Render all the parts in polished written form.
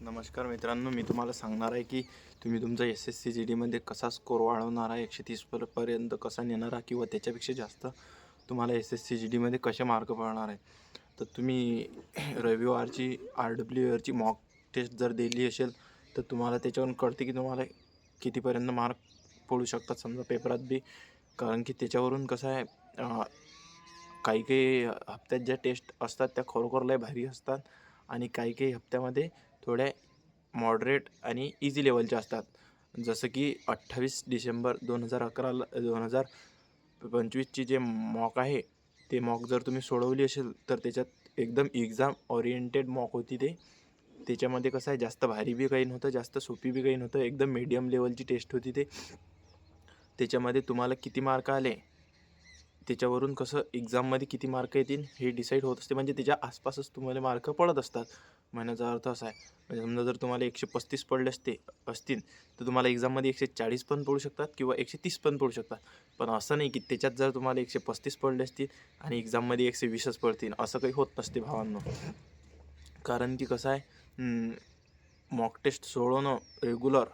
नमस्कार मित्रांनो, मी तुम्हाला सांगणार आहे की तुम्ही तुमचा SSC GDमध्ये कसा स्कोर वाढवणार आहे, 130 पर्यंत कसा नेणार आहे किंवा त्याच्यापेक्षा जास्त तुम्हाला SSC GDमध्ये कसे मार्क पडणार आहे. तर तुम्ही रविवारची RWRची मॉक टेस्ट जर दिली असेल तर तुम्हाला त्याच्यावरून कळते की तुम्हाला कितीपर्यंत मार्क पडू शकतात समजा पेपरात बी. कारण की त्याच्यावरून कसं आहे, काही काही हप्त्यात ज्या टेस्ट असतात त्या खरोखर लय भारी असतात आणि काही काही हप्त्यामध्ये थोड्या मॉडरेट आणि इझी लेवलच्या असतात. जसं की 28 डिसेंबर 2025ची जे मॉक आहे ते मॉक जर तुम्ही सोडवली असेल तर त्याच्यात एकदम एक्झाम ओरिएंटेड मॉक होती ते. त्याच्यामध्ये कसं आहे, जास्त भारी बी काही नव्हतं, जास्त सोपी बी काही नव्हतं, एकदम मीडियम लेवलची टेस्ट होती ते. त्याच्यामध्ये तुम्हाला किती मार्क आले त्याच्यावरून कसं एक्झाममध्ये किती मार्क येतील हे डिसाईड होत असते. म्हणजे त्याच्या आसपासच तुम्हाला मार्क पडत असतात. म्हणण्याचा अर्थ असा आहे, म्हणजे समजा जर तुम्हाला 135 पडले असतील तर तुम्हाला एक्झाममध्ये 140 पण पडू शकतात किंवा 130 पण पडू शकतात. पण असं नाही की त्याच्यात जर तुम्हाला 135 पडले असतील आणि एक्झाममध्ये 120च पडतील, असं काही होत नसते भावांनो. कारण की कसं आहे, मॉक टेस्ट सोडवणं रेग्युलर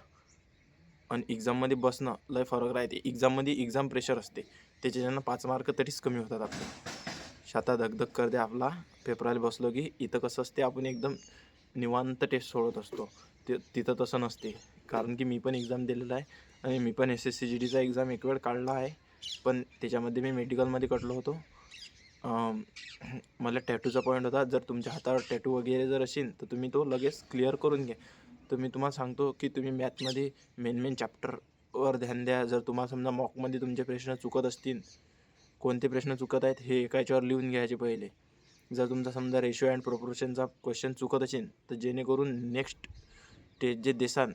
आणि एक्झाममध्ये बसणं लय फरक राहते. एक्झाममध्ये एक्झाम प्रेशर असते, त्याच्यानं 5 मार्क तरीच कमी होतात आपले. छाता धगधग करते आपला पेपराला बसलो की. इथं कसं असते, आपण एकदम निवांत टेस्ट सोडत असतो. तिथं तसं नसते. कारण की मी पण एक्झाम दिलेला आहे आणि मी पण SSC GDचा एक्झाम एक वेळ काढला आहे, पण त्याच्यामध्ये मी मेडिकलमध्ये कटलो होतो. मला टॅटूचा पॉईंट होता. जर तुमच्या हातावर टॅटू वगैरे जर असेल तर तुम्ही तो लगेच क्लिअर करून घ्या. तर मी तुम्हाला सांगतो की तुम्ही मॅथमध्ये मेन चॅप्टरवर ध्यान द्या. जर तुम्हाला समजा मॉकमध्ये तुमचे प्रश्न चुकत असतील, कोणते प्रश्न चुकत आहेत हे एका याच्यावर लिहून घ्यायचे पहिले. जर तुमचा समजा रेशो अँड प्रोपोर्शनचा क्वेश्चन चुकत असेल तर जेणेकरून नेक्स्ट ते जे देसान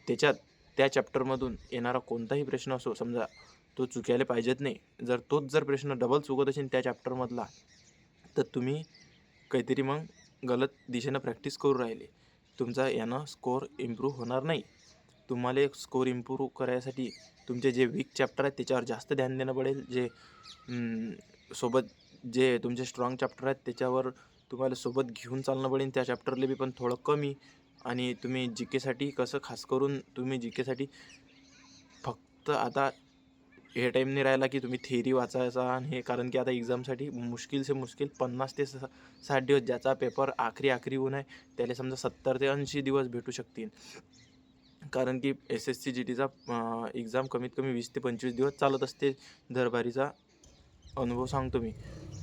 त्याच्यात त्या चॅप्टरमधून येणारा कोणताही प्रश्न असो, समजा तो चुकायला पाहिजेत नाही. जर तोच प्रश्न डबल चुकत असेल त्या चॅप्टरमधला, तर तुम्ही काहीतरी मग गलत दिशेनं प्रॅक्टिस करू राहिले. तुमचा यानं स्कोअर इम्प्रूव्ह होणार नाही. तुम्हाला एक स्कोअर इम्प्रूव्ह करायसाठी तुमचे जे वीक चॅप्टर आहेत त्याच्यावर जास्त ध्यान देणं पडेल. सोबत जे तुमचे स्ट्रॉंग चॅप्टर आहेत त्याच्यावर तुम्हाला सोबत घेऊन चालणं पडेल. त्या चॅप्टरला बी पण थोडं कमी. आणि तुम्ही GKसाठी कसं, खास करून तुम्ही GKसाठी फक्त आता हे टाईम नाही राहिला की तुम्ही थिअरी वाचायचा आणि हे. कारण की आता एक्झामसाठी मुश्किल से मुश्किल 50 ते 60 दिवस, ज्याचा पेपर आखरी होऊन आहे त्याला समजा 70 ते 80 दिवस भेटू शकतील. कारण की SSC GDचा एक्झाम कमीत कमी 20 ते 25 दिवस चालत असते. दरबारीचा अनुभव सांगतो मी.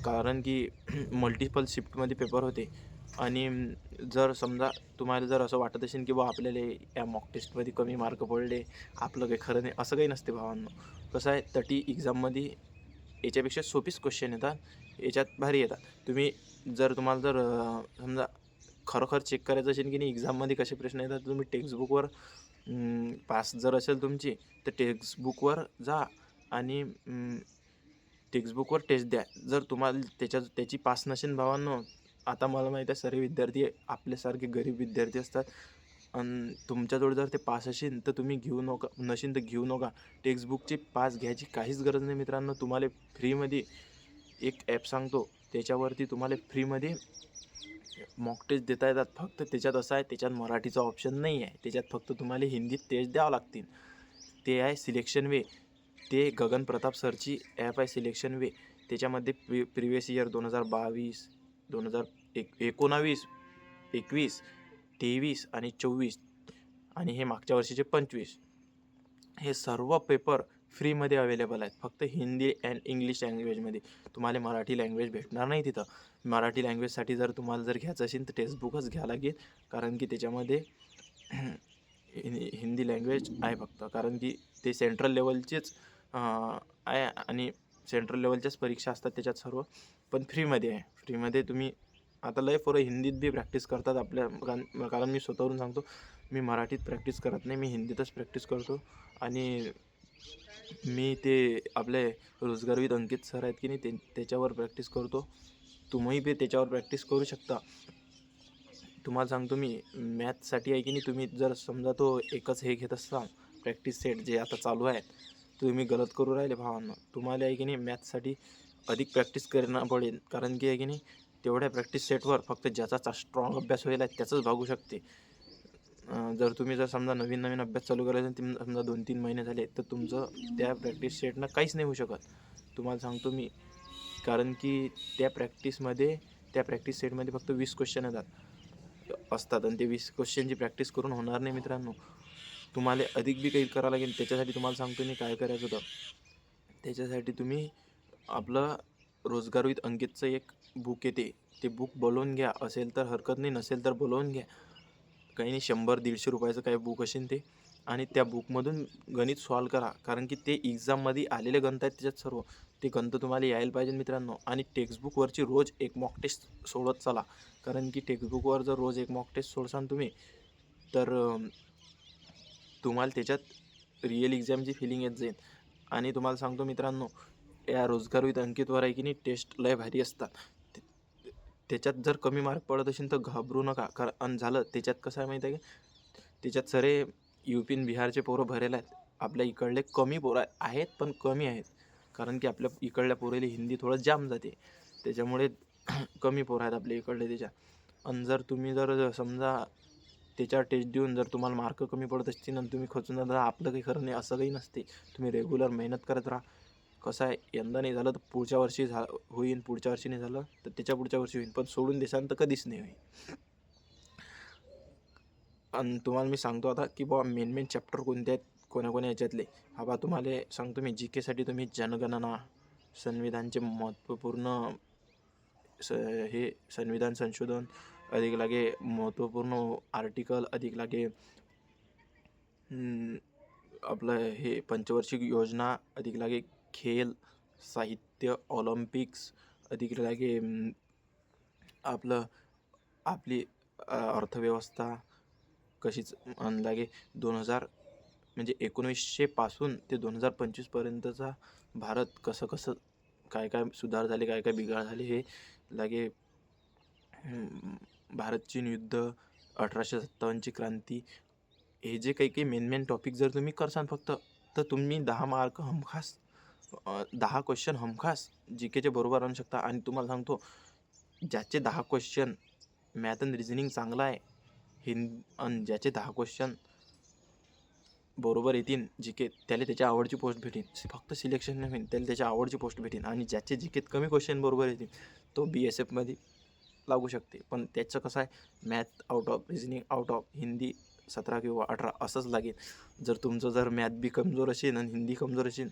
कारण की मल्टिपल शिफ्टमध्ये पेपर होते. आणि जर समजा तुम्हाला जर असं वाटत असेल की बा आपल्याला या मॉक टेस्टमध्ये कमी मार्क पडले, आपलं काही खरं नाही, असं काही नसते भावांनो. कसं आहे, तटी एक्झाममध्ये याच्यापेक्षा सोपीच क्वेश्चन येतात, याच्यात भारी येतात. तुम्हाला जर समजा खरोखर चेक करायचं असेल की नाही एक्झाममध्ये कसे प्रश्न येतात, तुम्ही टेक्स्टबुकवर पास जर असेल तुमची तर टेक्स्टबुकवर जा आणि टेक्स्टबुकवर टेस्ट द्या. जर तुम्हाला त्याची पास नसेल भावांनो, आता मला माहीत आहे सर्व विद्यार्थी आपल्यासारखे गरीब विद्यार्थी असतात आणि तुमच्याजवळ जर ते पास असेल तर तुम्ही घेऊ नका, नसेल तर घेऊ नका. टेक्स्टबुकची पास घ्यायची काहीच गरज नाही मित्रांनो. तुम्हाला फ्रीमध्ये एक ॲप सांगतो, त्याच्यावरती तुम्हाला फ्रीमध्ये मॉक टेस्ट देता येतात. फक्त त्याच्यात असं आहे, त्याच्यात मराठीचा ऑप्शन नाही आहे. त्याच्यात फक्त तुम्हाला हिंदीत टेस्ट द्यावं लागतील. ते आहे सिलेक्शन वे. ते गगन प्रताप सरची ॲप आहे सिलेक्शन वे. त्याच्यामध्ये प्रिवियस इयर 2022, 2019, 21, 23 आणि 24 आणि हे मागच्या वर्षीचे 25, हे सर्व पेपर फ्रीमध्ये अवेलेबल आहेत. फक्त हिंदी अँड इंग्लिश लँग्वेजमध्ये. तुम्हाला मराठी लँग्वेज भेटणार नाही तिथं. मराठी लँग्वेजसाठी जर तुम्हाला घ्यायचं असेल तर टेक्स्टबुकच घ्यावं लागेल. कारण की त्याच्यामध्ये हिंदी लँग्वेज आहे फक्त. कारण की ते सेंट्रल लेवलचेच आहे आणि सेंट्रल लेवलच्याच परीक्षा असतात त्याच्यात सर्व. पण फ्रीमध्ये आहे. फ्रीमध्ये तुम्ही आता लय पोरं हिंदीत बी प्रॅक्टिस करतात आपल्या. कारण मी स्वतःवरून सांगतो, मी मराठीत प्रॅक्टिस करत नाही, मी हिंदीतच प्रॅक्टिस करतो. आणि मी ते आपले रोजगारविद अंकित सर आहेत की नाही, त्याच्यावर प्रॅक्टिस करतो. तुम्ही बी त्याच्यावर प्रॅक्टिस करू शकता. तुम्हाला सांगतो मी, मॅथ्ससाठी आहे की नाही, तुम्ही जर समजा तो एकच हे घेत असाल प्रॅक्टिस सेट जे आता चालू आहे, तुम्ही गलत करू राहिले भावांनो. तुम्हाला आहे की नाही मॅथ्ससाठी अधिक प्रॅक्टिस करणं पडेल. कारण की आहे की नाही, तेवढ्या प्रॅक्टिस सेटवर फक्त ज्याचा स्ट्रॉंग अभ्यास होईल त्याचंच भागू शकते. जर तुम्ही जर समजा नवीन अभ्यास चालू करायचा आणि समजा 2-3 महिने झाले, तर तुमचं त्या प्रॅक्टिस सेटनं काहीच नाही होऊ शकत. तुम्हाला सांगतो मी. कारण की त्या प्रॅक्टिस सेटमध्ये फक्त 20 क्वेश्चन असतात आणि ते 20 क्वेश्चनची प्रॅक्टिस करून होणार नाही मित्रांनो. तुम्हाला अधिक बी काही करावं लागेल. त्याच्यासाठी तुम्हाला सांगतो मी काय करायचं होतं. त्याच्यासाठी तुम्ही आपलं रोजगार विथ अंकितचं एक बुक येते, ते बुक बोलवून घ्या. असेल तर हरकत नाही, नसेल तर बोलवून घ्या. काही नाही, 100-150 रुपयाचं काही बुक असेल ते, आणि त्या बुकमधून गणित सॉल्व करा. कारण की ते एक्झाममध्ये आलेले गणित आहेत त्याच्यात सर्व. ते गणित तुम्हाला यायला पाहिजे मित्रांनो. आणि टेक्स्टबुकवरची रोज एक मॉक टेस्ट सोडत चला. कारण की टेक्स्टबुकवर जर रोज एक मॉक टेस्ट सोडसान तुम्ही, तर तुम्हाला त्याच्यात रिअल एक्झामची फिलिंग येत जाईल. आणि तुम्हाला सांगतो मित्रांनो, या रोजगार विथ अंकितवर आहे की नाही, टेस्ट लय भारी असतात. त्याच्यात जर कमी मार्क पडत असेल तर घाबरू नका. आणि झालं त्याच्यात कसं आहे माहिती आहे का, त्याच्यात सारे UP आणि बिहारचे पोरं भरेल आहेत. आपल्या इकडले कमी पोरं आहेत, पण कमी आहेत. कारण की आपल्या इकडल्या पोरेली हिंदी थोडं जाम जाते, त्याच्यामुळे कमी पोरं आहेत आपल्या इकडले त्याच्या. आणि जर तुम्ही जर समजा त्याच्यावर टेस्ट देऊन जर तुम्हाला मार्क कमी पडत असतील आणि तुम्ही खचून जाता, आपलं काही खरं नाही, असं काही नसते. तुम्ही रेग्युलर मेहनत करत राहा. कसं आहे, यंदा नाही झालं तर पुढच्या वर्षी होईल, पुढच्या वर्षी नाही झालं तर त्याच्या पुढच्या वर्षी होईल, पण सोडून देसान तर कधीच नाही होईल. आणि तुम्हाला मी सांगतो आता की बुवा मेन चॅप्टर कोणते आहेत, कोण्या याच्यातले. हा बा तुम्हाला सांगतो मी, जी केसाठी तुम्ही जनगणना, संविधानचे महत्त्वपूर्ण हे संविधान संशोधन, अधिक लागे महत्त्वपूर्ण आर्टिकल, अधिक लागे आपलं हे पंचवार्षिक योजना, अधिक लागे खेल, साहित्य, ऑलिम्पिक्स, अधिक लागे आपली अर्थव्यवस्था कशीच, आणि लागे 2000 म्हणजे 1900 पासून ते 2025 पर्यंतचा भारत कसं काय सुधार झाले, काय बिघाड झाले, हे लागे भारत चीन युद्ध, 1857ची क्रांती, हे जे काही मेन टॉपिक जर तुम्ही करसान फक्त, तर तुम्ही 10 मार्क हमखास, 10 क्वेश्चन हमखास GKचे बरोबर आणू शकता. आणि तुम्हाला सांगतो, ज्याचे 10 क्वेश्चन मॅथ अँड रिझनिंग चांगला आहे आणि ज्याचे 10 क्वेश्चन बरोबर येतील GK, त्याला त्याच्या आवडची पोस्ट भेटेल. फक्त सिलेक्शन नाही होईल, त्याला त्याच्या आवडची पोस्ट भेटेल. आणि ज्याचे GKत कमी क्वेश्चन बरोबर येतील, तो BSFमध्ये लागू शकते. पण त्याचं कसं आहे, math out of, reasoning out of, Hindi 17 किंवा 18 असंच लागेल. जर मॅथ बी कमजोर असेल आणि हिंदी कमजोर असेल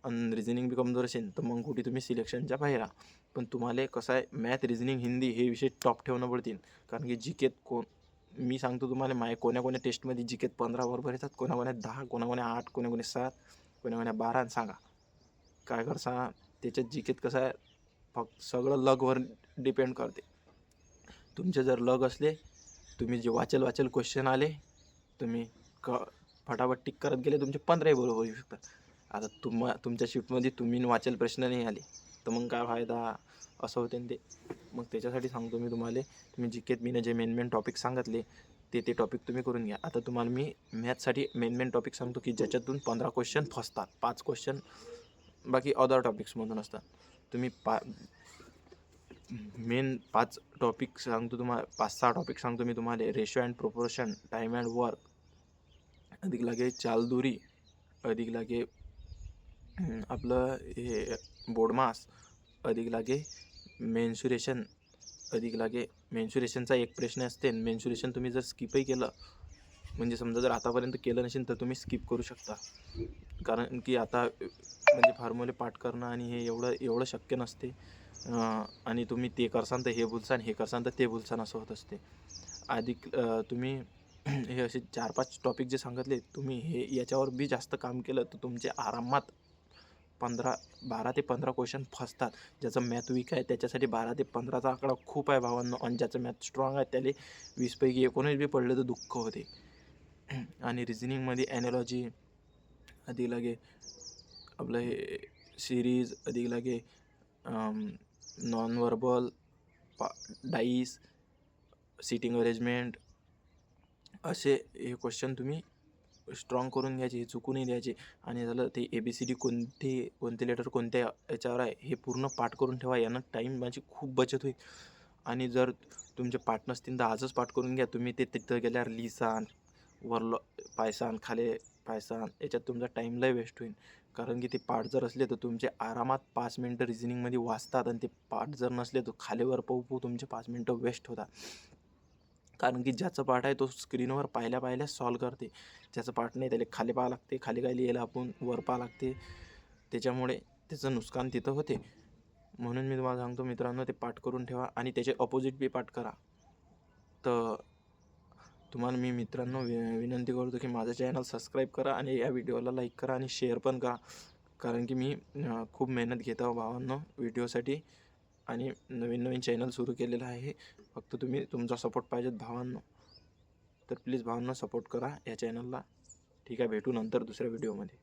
आणि रिझनिंग बी कमजोर असेल, तर मग कुठे तुम्ही सिलेक्शनच्या बाहेर राहा. पण तुम्हाला कसं आहे, मॅथ, रिझनिंग, हिंदी हे विषय टॉप ठेवणं पडतील. कारण की GKत मी सांगतो तुम्हाला, कोण्या टेस्टमध्ये GKत 15 बरोबर येतात, कोण्या 10, कोण्या 8, कोण्या 7, कोण्या 12. आणि सांगा काय सांगा. त्याच्यात GKत कसं आहे, फक्त सगळं लकवर डिपेंड करते. तुमचे जर लक असले, तुम्ही जे वाचेल क्वेश्चन आले, तुम्ही फटाफट टिक करत गेले, तुमचे 15 बरोबर येऊ शकतात. आता तुमच्या शिफ्टमध्ये तुम्ही वाचेल प्रश्न नाही आले, तर मग काय फायदा, असं होते ते. मग त्याच्यासाठी सांगतो मी तुम्हाला, तुम्ही GKत मी जे मेन टॉपिक सांगितले, ते टॉपिक तुम्ही करून घ्या. आता तुम्हाला मी मॅथसाठी मेन टॉपिक सांगतो की ज्याच्यातून 15 क्वेश्चन फसतात, 5 क्वेश्चन बाकी अदर टॉपिक्समधून असतात. तुम्ही मेन 5 टॉपिक सांगतो तुम्हाला, 5-6 टॉपिक सांगतो मी तुम्हाला. Ratio and proportion, time and work, अधिक लागे चालदुरी, अधिक लागे आपलं हे बोर्डमास, अधिक लागे मेन्सुरेशन, अधिक लागे मेन्सुरेशनचा एक प्रश्न असते. मेन्सुरेशन तुम्ही जर स्किपही केलं, म्हणजे समजा जर आतापर्यंत केलं नसेल, तर तुम्ही स्किप करू शकता. कारण की आता म्हणजे फॉर्म्युले पाठ करणं आणि हे एवढं शक्य नसते. आणि तुम्ही ते करसान तर हे भुलसान, हे करसान तर ते भुलसान, असं होत असते. अधिक तुम्ही हे असे 4-5 टॉपिक जे सांगितले, तुम्ही हे याच्यावर बी जास्त काम केलं तर तुमचे आरामात 12 ते 15 क्वेश्चन फसतात. ज्याचं मॅथ वीक आहे त्याच्यासाठी 12 ते 15चा आकडा खूप आहे भावांनो. आणि ज्याचं मॅथ स्ट्रॉंग आहे त्याला 20 पैकी 19 बी पडले तर दुःख होते. आणि रिझनिंगमध्ये ॲनॉलॉजी, अधिक लागे आपलं हे सिरीज, अधिक लागे non verbal, dice, sitting arrangement, असे हे क्वेश्चन तुम्ही स्ट्रॉंग करून घ्यायचे, हे चुकू नाही द्यायचे. आणि झालं ते ABCD कोणते लेटर कोणत्या याच्यावर आहे हे पूर्ण पाठ करून ठेवा. यानं टाईमाची खूप बचत होईल. आणि जर तुमचे पाठ नसतील तर आजच पाठ करून घ्या. तुम्ही ते तिथं गेल्यावर लिहिसान, वरलं पायसान खाली पायसान याच्यात तुमचा टाईम लय वेस्ट होईल. कारण की ते पार्ट जर असले तर तुमचे आरामात 5 मिनटं रिझनिंगमध्ये वाचतात आणि ते पार्ट जर नसले तर खालीवर पाहू तुमचे 5 मिनटं वेस्ट होतात. कारण की ज्याचं पाठ आहे तो स्क्रीनवर पाहिल्या सॉल्व करते. ज्याचं पाठ नाही त्याला खाली पाहावं लागते, खाली काय लिहायला आपण वर पाहावं लागते. त्याच्यामुळे त्याचं नुकसान तिथं होते. म्हणून मी तुम्हाला सांगतो मित्रांनो, ते पाठ करून ठेवा आणि त्याचे अपोजिट बी पाठ करा. तर तुम्हाला मी मित्रांनो विनंती करतो की माझं चॅनल सबस्क्राईब करा आणि या व्हिडिओला लाईक करा आणि शेअर पण करा. कारण की मी खूप मेहनत घेत आहो भावांनो व्हिडिओसाठी आणि नवीन चॅनल सुरू केलेलं आहे. फक्त तुम्ही तुमचा सपोर्ट पाहिजेत भावांनो. तर प्लीज भावांनो सपोर्ट करा या चॅनलला. ठीक आहे, भेटू नंतर दुसऱ्या व्हिडिओमध्ये.